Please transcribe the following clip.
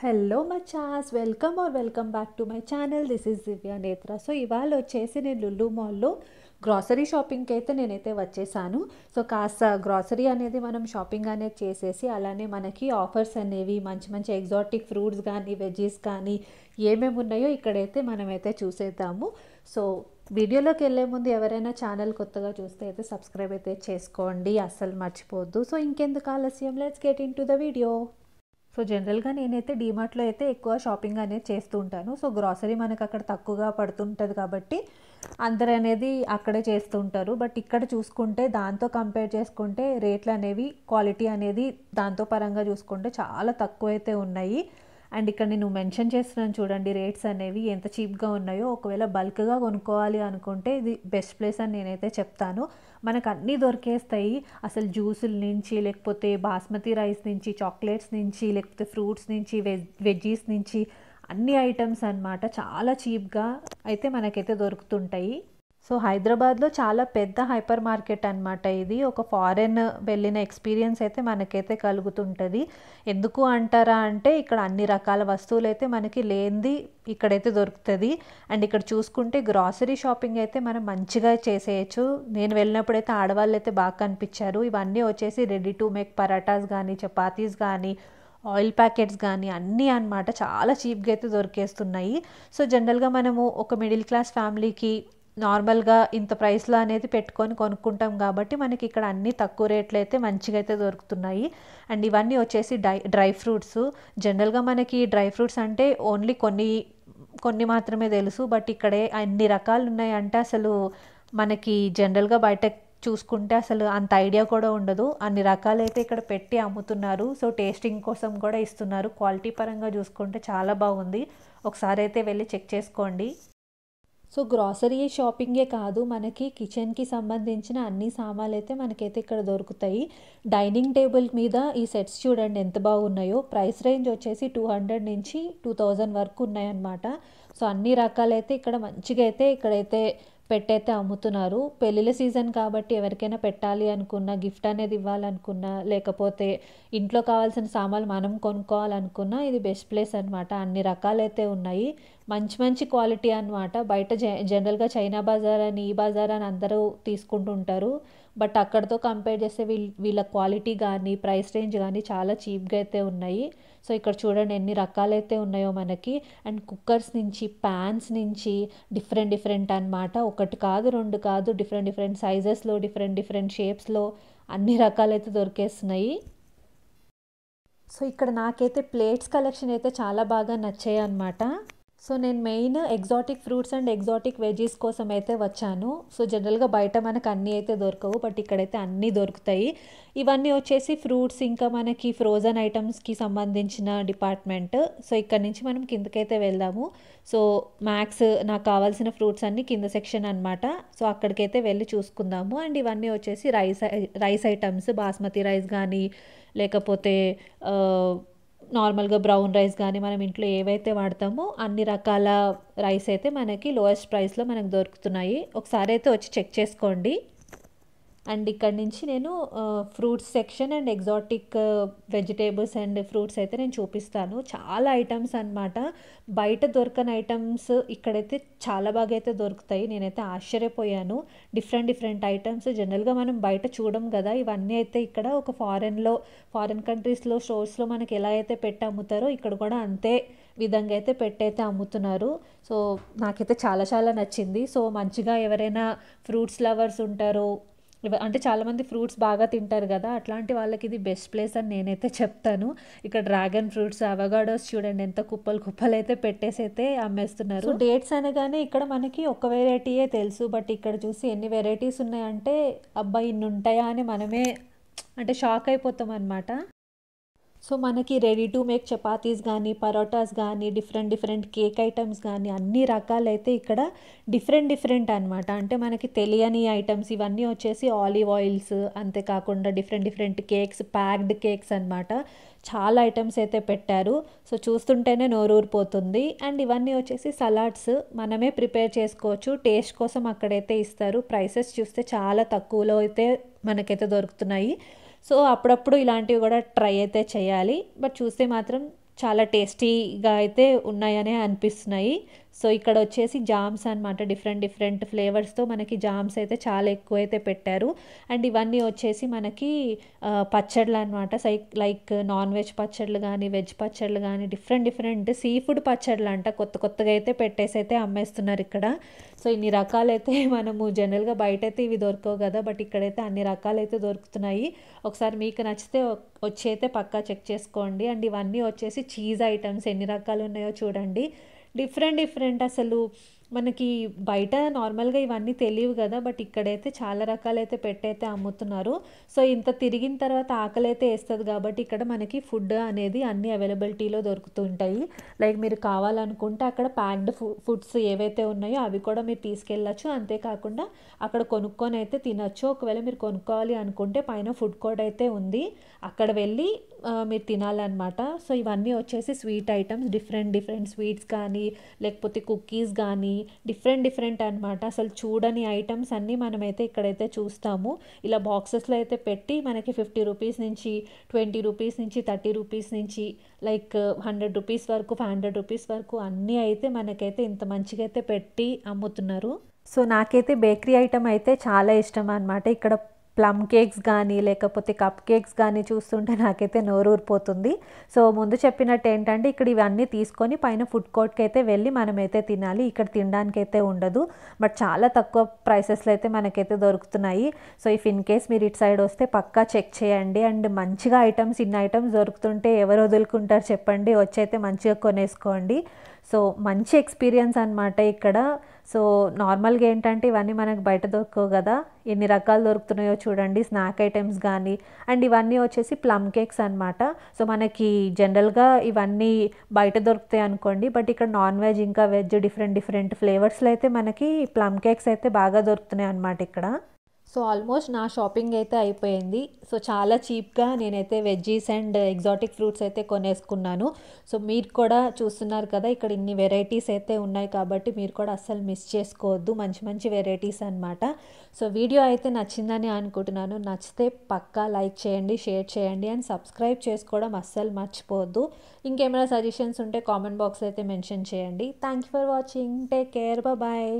Hello మచాస్ welcome back to my channel. This is Divya Netra. So ఇవాళ వచ్చేసి నేను లులు మాల్లో గ్రాసరీ షాపింగ్కి అయితే నేనైతే వచ్చేసాను. సో కాస్త గ్రాసరీ అనేది మనం షాపింగ్ అనేది చేసేసి అలానే మనకి ఆఫర్స్ అనేవి మంచి మంచి ఎగ్జాటిక్ ఫ్రూట్స్ కానీ వెజ్జీస్ కానీ ఏమేమి ఉన్నాయో ఇక్కడైతే మనమైతే చూసేద్దాము. సో వీడియోలోకి వెళ్ళే ముందు ఎవరైనా ఛానల్ కొత్తగా చూస్తే అయితే సబ్స్క్రైబ్ అయితే చేసుకోండి, అస్సలు మర్చిపోవద్దు. సో ఇంకెందుకు ఆలస్యం, let's get in to the video. So జనరల్గా నేనైతే డీమార్ట్లో అయితే ఎక్కువ షాపింగ్ అనేది చేస్తూ ఉంటాను. సో గ్రాసరీ మనకు అక్కడ తక్కువగా పడుతుంటుంది కాబట్టి అందరు అనేది అక్కడే చేస్తూ ఉంటారు. బట్ ఇక్కడ చూసుకుంటే దాంతో కంపేర్ చేసుకుంటే రేట్లు అనేవి, క్వాలిటీ అనేది దాంతో పరంగా చూసుకుంటే చాలా తక్కువ అయితే ఉన్నాయి. అండ్ ఇక్కడ నేను మెన్షన్ చేస్తున్నాను చూడండి, రేట్స్ అనేవి ఎంత చీప్గా ఉన్నాయో. ఒకవేళ బల్క్గా కొనుక్కోవాలి అనుకుంటే ఇది బెస్ట్ ప్లేస్ అని నేనైతే చెప్తాను. మనకు అన్నీ దొరికేస్తాయి. అసలు జ్యూసుల నుంచి, లేకపోతే బాస్మతి రైస్ నుంచి, చాక్లెట్స్ నుంచి, లేకపోతే ఫ్రూట్స్ నుంచి, వెజ్జీస్ నుంచి అన్ని ఐటమ్స్ అన్నమాట. చాలా చీప్గా అయితే మనకైతే దొరుకుతుంటాయి. సో హైదరాబాద్లో చాలా పెద్ద హైపర్ మార్కెట్ అనమాట ఇది. ఒక ఫారెన్ వెళ్ళిన ఎక్స్పీరియన్స్ అయితే మనకైతే కలుగుతుంటుంది. ఎందుకు అంటారా అంటే ఇక్కడ అన్ని రకాల వస్తువులు అయితే మనకి లేనిది ఇక్కడైతే దొరుకుతుంది. అండ్ ఇక్కడ చూసుకుంటే గ్రాసరీ షాపింగ్ అయితే మనం మంచిగా చేసేయచ్చు. నేను వెళ్ళినప్పుడైతే ఆడవాళ్ళు అయితే బాగా కనిపించారు. ఇవన్నీ వచ్చేసి రెడీ టు మేక్ పరాటాస్ కానీ, చపాతీస్ కానీ, ఆయిల్ ప్యాకెట్స్ కానీ అన్నీ అన్నమాట చాలా చీప్గా అయితే దొరికేస్తున్నాయి. సో జనరల్గా మనము ఒక మిడిల్ క్లాస్ ఫ్యామిలీకి నార్మల్గా ఇంత ప్రైస్లో అనేది పెట్టుకొని కొనుక్కుంటాం కాబట్టి మనకి ఇక్కడ అన్నీ తక్కువ రేట్లు అయితే మంచిగా అయితే దొరుకుతున్నాయి. అండ్ ఇవన్నీ వచ్చేసి డ్రై ఫ్రూట్స్. జనరల్గా మనకి డ్రై ఫ్రూట్స్ అంటే ఓన్లీ కొన్ని మాత్రమే తెలుసు. బట్ ఇక్కడే అన్ని రకాలు ఉన్నాయంటే అసలు మనకి జనరల్గా బయట చూసుకుంటే అసలు అంత ఐడియా కూడా ఉండదు. అన్ని రకాలైతే ఇక్కడ పెట్టి అమ్ముతున్నారు. సో టేస్టింగ్ కోసం కూడా ఇస్తున్నారు. క్వాలిటీ పరంగా చూసుకుంటే చాలా బాగుంది. ఒకసారి అయితే వెళ్ళి చెక్ చేసుకోండి. సో గ్రాసరీ షాపింగే కాదు, మనకి కిచెన్కి సంబంధించిన అన్ని సామాన్లు అయితే మనకైతే ఇక్కడ దొరుకుతాయి. డైనింగ్ టేబుల్ మీద ఈ సెట్స్ చూడండి ఎంత బాగున్నాయో. ప్రైస్ రేంజ్ వచ్చేసి 200 నుంచి 2000 వరకు ఉన్నాయన్నమాట. సో అన్ని రకాలైతే ఇక్కడ మంచిగా అయితే ఇక్కడైతే పెట్టయితే అమ్ముతున్నారు. పెళ్ళిళ్ళ సీజన్ కాబట్టి ఎవరికైనా పెట్టాలి అనుకున్నా, గిఫ్ట్ అనేది ఇవ్వాలనుకున్నా, లేకపోతే ఇంట్లో కావాల్సిన సామాన్లు మనం కొనుక్కోవాలనుకున్నా ఇది బెస్ట్ ప్లేస్ అనమాట. అన్ని రకాలైతే ఉన్నాయి. మంచి మంచి క్వాలిటీ అనమాట. బయట జనరల్గా చైనా బజార్ అని, ఈ బజార్ అని అందరూ తీసుకుంటుంటారు. బట్ అక్కడితో కంపేర్ చేస్తే వీళ్ళ క్వాలిటీ కానీ, ప్రైస్ రేంజ్ కానీ చాలా చీప్గా అయితే ఉన్నాయి. సో ఇక్కడ చూడండి ఎన్ని రకాలైతే ఉన్నాయో మనకి. అండ్ కుక్కర్స్ నుంచి, ప్యాన్స్ నుంచి డిఫరెంట్ అనమాట. ఒకటి కాదు, రెండు కాదు, డిఫరెంట్ సైజెస్లో, డిఫరెంట్ షేప్స్లో అన్ని రకాలైతే దొరికేస్తున్నాయి. సో ఇక్కడ నాకైతే ప్లేట్స్ కలెక్షన్ అయితే చాలా బాగా నచ్చాయి అన్నమాట. సో నేను main exotic fruits and exotic veggies కోసం అయితే వచ్చాను. సో జనరల్గా బయట మనకు అన్నీ అయితే దొరకవు, బట్ ఇక్కడైతే అన్నీ దొరుకుతాయి. ఇవన్నీ వచ్చేసి ఫ్రూట్స్, ఇంకా మనకి ఫ్రోజన్ ఐటమ్స్కి సంబంధించిన డిపార్ట్మెంట్. సో ఇక్కడ నుంచి మనం కిందకైతే వెళ్దాము. సో మ్యాక్స్ నాకు కావాల్సిన ఫ్రూట్స్ అన్నీ కింద సెక్షన్ అనమాట. సో అక్కడికైతే వెళ్ళి చూసుకుందాము. అండ్ ఇవన్నీ వచ్చేసి రైస్ ఐటమ్స్, బాస్మతి రైస్ కానీ, లేకపోతే నార్మల్గా బ్రౌన్ రైస్ కానీ, మనం ఇంట్లో ఏవైతే వాడతామో అన్ని రకాల రైస్ అయితే మనకి లోయెస్ట్ ప్రైస్లో మనకు దొరుకుతున్నాయి. ఒకసారి అయితే వచ్చి చెక్ చేసుకోండి. అండ్ ఇక్కడ నుంచి నేను fruits section and exotic vegetables and fruits అయితే నేను చూపిస్తాను. చాలా ఐటమ్స్ అనమాట. బయట దొరకని ఐటమ్స్ ఇక్కడైతే చాలా బాగా అయితే దొరుకుతాయి. నేనైతే ఆశ్చర్యపోయాను. డిఫరెంట్ ఐటమ్స్ జనరల్గా మనం బయట చూడం కదా. ఇవన్నీ అయితే ఇక్కడ ఒక ఫారెన్ కంట్రీస్లో స్టోర్స్లో మనకి ఎలా అయితే పెట్టి అమ్ముతారో ఇక్కడ కూడా అంతే విధంగా అయితే పెట్టయితే అమ్ముతున్నారు. సో నాకైతే చాలా నచ్చింది. సో మంచిగా ఎవరైనా ఫ్రూట్స్ లవర్స్ ఉంటారో, అంటే చాలామంది ఫ్రూట్స్ బాగా తింటారు కదా, అట్లాంటి వాళ్ళకి ఇది బెస్ట్ ప్లేస్ అని నేనైతే చెప్తాను. ఇక్కడ డ్రాగన్ ఫ్రూట్స్, అవగాడోస్ చూడండి ఎంత కుప్పలు అయితే పెట్టేసి అయితే అమ్మేస్తున్నారు. సో డేట్స్ అనగానే ఇక్కడ మనకి ఒక వెరైటీయే తెలుసు, బట్ ఇక్కడ చూసి ఎన్ని వెరైటీస్ ఉన్నాయంటే అబ్బా ఇన్ని ఉంటాయా అని మనమే అంటే షాక్ అయిపోతాం అనమాట. సో మనకి రెడీ టు మేక్ చపాతీస్ కానీ, పరోటాస్ కానీ, డిఫరెంట్ కేక్ ఐటమ్స్ కానీ అన్ని రకాలైతే ఇక్కడ డిఫరెంట్ అనమాట. అంటే మనకి తెలియని ఐటమ్స్ ఇవన్నీ వచ్చేసి ఆలివ్ ఆయిల్స్, అంతేకాకుండా డిఫరెంట్ కేక్స్, ప్యాక్డ్ కేక్స్ అనమాట. చాలా ఐటమ్స్ అయితే పెట్టారు. సో చూస్తుంటేనే నోరూరిపోతుంది. అండ్ ఇవన్నీ వచ్చేసి సలాడ్స్ మనమే ప్రిపేర్ చేసుకోవచ్చు. టేస్ట్ కోసం అక్కడైతే ఇస్తారు. ప్రైసెస్ చూస్తే చాలా తక్కువలో అయితే మనకైతే దొరుకుతున్నాయి. సో అప్పుడప్పుడు ఇలాంటివి కూడా ట్రై అయితే చేయాలి. బట్ చూస్తే మాత్రం చాలా టేస్టీగా అయితే ఉన్నాయనే అనిపిస్తున్నాయి. సో ఇక్కడ వచ్చేసి జామ్స్ అనమాట, డిఫరెంట్ డిఫరెంట్ ఫ్లేవర్స్తో మనకి జామ్స్ అయితే చాలా ఎక్కువ అయితే పెట్టారు. అండ్ ఇవన్నీ వచ్చేసి మనకి పచ్చళ్ళు అనమాట. లైక్ నాన్ వెజ్ పచ్చళ్ళు కానీ, వెజ్ పచ్చళ్ళు కానీ, డిఫరెంట్ డిఫరెంట్ సీ ఫుడ్ పచ్చళ్ళు అంట కొత్త కొత్తగా అయితే పెట్టేసి అయితే అమ్మేస్తున్నారు ఇక్కడ. సో ఇన్ని రకాలైతే మనము జనరల్గా బయట అయితే ఇవి దొరకవు కదా, బట్ ఇక్కడైతే అన్ని రకాలైతే దొరుకుతున్నాయి. ఒకసారి మీకు నచ్చితే వచ్చి అయితే పక్కా చెక్ చేసుకోండి. అండ్ ఇవన్నీ వచ్చేసి చీజ్ ఐటమ్స్ ఎన్ని రకాలు ఉన్నాయో చూడండి, డిఫరెంట్ డిఫరెంట్. అసలు మనకి బయట నార్మల్గా ఇవన్నీ తెలియవు కదా, బట్ ఇక్కడైతే చాలా రకాలైతే పెట్టయితే అమ్ముతున్నారు. సో ఇంత తిరిగిన తర్వాత ఆకలి అయితే వేస్తుంది కాబట్టి ఇక్కడ మనకి ఫుడ్ అనేది అన్ని అవైలబిలిటీలో దొరుకుతుంటాయి. లైక్ మీరు కావాలనుకుంటే అక్కడ ప్యాక్డ్ ఫుడ్స్ ఏవైతే ఉన్నాయో అవి కూడా మీరు తీసుకెళ్ళచ్చు. అంతేకాకుండా అక్కడ కొనుక్కొని అయితే తినచ్చు. ఒకవేళ మీరు కొనుక్కోవాలి అనుకుంటే పైన ఫుడ్ కోర్ట్ అయితే ఉంది, అక్కడ వెళ్ళి మీరు తినాలన్నమాట. సో ఇవన్నీ వచ్చేసి sweet items, different different sweets కానీ లేకపోతే కుకీస్ కానీ డిఫరెంట్ డిఫరెంట్ అనమాట. అసలు చూడని ఐటమ్స్ అన్నీ మనమైతే ఇక్కడైతే చూస్తాము. ఇలా బాక్సెస్లో అయితే పెట్టి మనకి 50 రూపీస్ నుంచి 20 రూపీస్ నుంచి 30 రూపీస్ నుంచి లైక్ 100 రూపీస్ వరకు 500 రూపీస్ వరకు అన్నీ అయితే మనకైతే ఇంత మంచిగా అయితే పెట్టి అమ్ముతున్నారు. సో నాకైతే బేకరీ ఐటమ్ అయితే చాలా ఇష్టం అనమాట. ఇక్కడ ప్లమ్ కేక్స్ కానీ లేకపోతే కప్ కేక్స్ కానీ చూస్తుంటే నాకైతే నోరు ఊరిపోతుంది. సో ముందు చెప్పినట్టు ఏంటంటే ఇక్కడ ఇవన్నీ తీసుకొని పైన ఫుడ్ కోర్ట్కి అయితే వెళ్ళి మనమైతే తినాలి. ఇక్కడ తినడానికి అయితే ఉండదు, బట్ చాలా తక్కువ ప్రైసెస్లో అయితే మనకైతే దొరుకుతున్నాయి. సో ఇఫ్ ఇన్ కేస్ మీరు ఇటు సైడ్ వస్తే పక్కా చెక్ చేయండి. అండ్ మంచిగా ఇన్ని ఐటమ్స్ దొరుకుతుంటే ఎవరు వదులుకుంటారు చెప్పండి, వచ్చి అయితే మంచిగా కొనేసుకోండి. సో మంచి ఎక్స్పీరియన్స్ అనమాట ఇక్కడ. సో నార్మల్గా ఏంటంటే ఇవన్నీ మనకు బయట దొరకవు కదా, ఎన్ని రకాలు దొరుకుతున్నాయో చూడండి, స్నాక్ ఐటమ్స్ కానీ. అండ్ ఇవన్నీ వచ్చేసి ప్లమ్ కేక్స్ అనమాట. సో మనకి జనరల్గా ఇవన్నీ బయట దొరుకుతాయి అనుకోండి, బట్ ఇక్కడ నాన్ వెజ్ ఇంకా వెజ్ డిఫరెంట్ డిఫరెంట్ ఫ్లేవర్స్లో అయితే మనకి ప్లమ్ కేక్స్ అయితే బాగా దొరుకుతున్నాయి అనమాట ఇక్కడ. సో ఆల్మోస్ట్ నా షాపింగ్ అయితే అయిపోయింది. సో చాలా చీప్గా నేనైతే వెజ్జీస్ అండ్ ఎగ్జాటిక్ ఫ్రూట్స్ అయితే కొనేసుకున్నాను. సో మీరు కూడా చూస్తున్నారు కదా, ఇక్కడ ఇన్ని వెరైటీస్ అయితే ఉన్నాయి కాబట్టి మీరు కూడా అస్సలు మిస్ చేసుకోవద్దు, మంచి మంచి వెరైటీస్ అనమాట. సో వీడియో అయితే నచ్చిందని అనుకుంటున్నాను. నచ్చితే పక్కా లైక్ చేయండి, షేర్ చేయండి అండ్ సబ్స్క్రైబ్ చేసుకోవడం అస్సలు మర్చిపోవద్దు. ఇంకేమైనా సజెషన్స్ ఉంటే కామెంట్ బాక్స్ అయితే మెన్షన్ చేయండి. Thank you for watching, take care, bye.